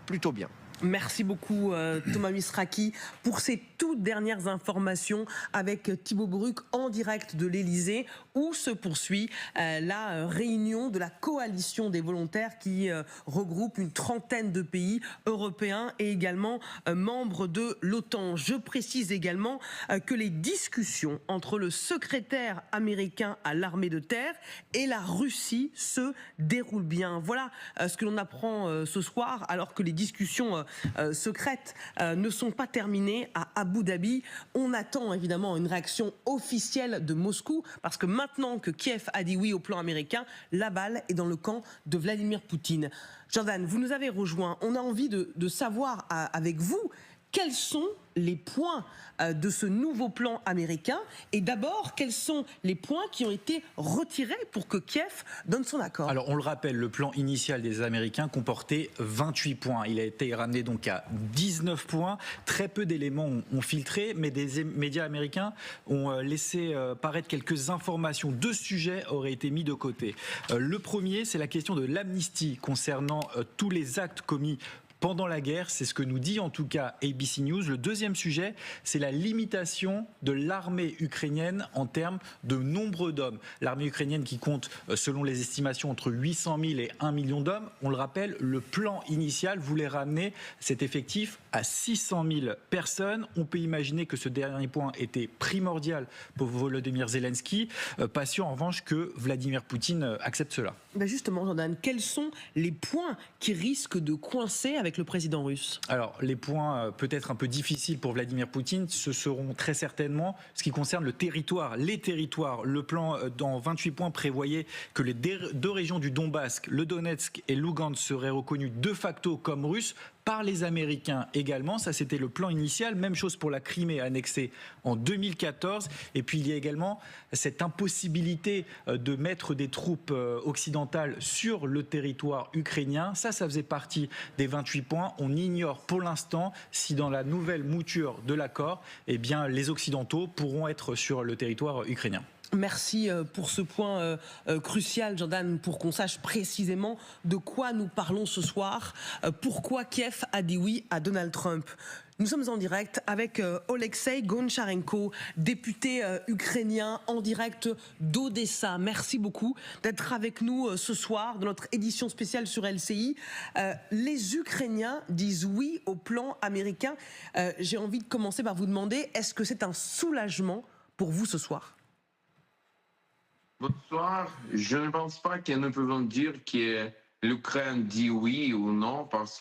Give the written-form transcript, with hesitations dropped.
plutôt bien. Merci beaucoup Thomas Misraki pour ces toutes dernières informations avec Thibaut Bruck en direct de l'Elysée où se poursuit la réunion de la coalition des volontaires qui regroupe une trentaine de pays européens et également membres de l'OTAN. Je précise également que les discussions entre le secrétaire américain à l'armée de terre et la Russie se déroulent bien. Voilà ce que l'on apprend ce soir alors que les discussions secrètes ne sont pas terminées à Abu Dhabi. On attend évidemment une réaction officielle de Moscou parce que maintenant que Kiev a dit oui au plan américain, la balle est dans le camp de Vladimir Poutine. Jordan, vous nous avez rejoint. On a envie de savoir avec vous quels sont les points de ce nouveau plan américain et d'abord, quels sont les points qui ont été retirés pour que Kiev donne son accord? Alors, on le rappelle, le plan initial des Américains comportait 28 points. Il a été ramené donc à 19 points. Très peu d'éléments ont filtré, mais des médias américains ont laissé paraître quelques informations. Deux sujets auraient été mis de côté. Le premier, c'est la question de l'amnistie concernant tous les actes commis pendant la guerre, c'est ce que nous dit en tout cas ABC News. Le deuxième sujet, c'est la limitation de l'armée ukrainienne en termes de nombre d'hommes. L'armée ukrainienne qui compte, selon les estimations, entre 800 000 et 1 million d'hommes. On le rappelle, le plan initial voulait ramener cet effectif à 600 000 personnes. On peut imaginer que ce dernier point était primordial pour Volodymyr Zelensky. Pas sûr en revanche que Vladimir Poutine accepte cela. Ben justement, Jordan, quels sont les points qui risquent de coincer avec le président russe? Alors, les points peut-être un peu difficiles pour Vladimir Poutine, ce seront très certainement ce qui concerne le territoire, les territoires. Le plan dans 28 points prévoyait que les deux régions du Donbass, le Donetsk et Lugansk, seraient reconnues de facto comme russes par les Américains également. Ça, c'était le plan initial. Même chose pour la Crimée annexée en 2014. Et puis, il y a également cette impossibilité de mettre des troupes occidentales sur le territoire ukrainien. Ça faisait partie des 28 points. On ignore pour l'instant si dans la nouvelle mouture de l'accord, eh bien, les Occidentaux pourront être sur le territoire ukrainien. Merci pour ce point crucial, Jordan, pour qu'on sache précisément de quoi nous parlons ce soir. Pourquoi Kiev a dit oui à Donald Trump? Nous sommes en direct avec Oleksiy Goncharenko, député ukrainien en direct d'Odessa. Merci beaucoup d'être avec nous ce soir dans notre édition spéciale sur LCI. Les Ukrainiens disent oui au plan américain. J'ai envie de commencer par vous demander, est-ce que c'est un soulagement pour vous ce soir? Bonsoir. Je ne pense pas que nous pouvons dire que l'Ukraine dit oui ou non parce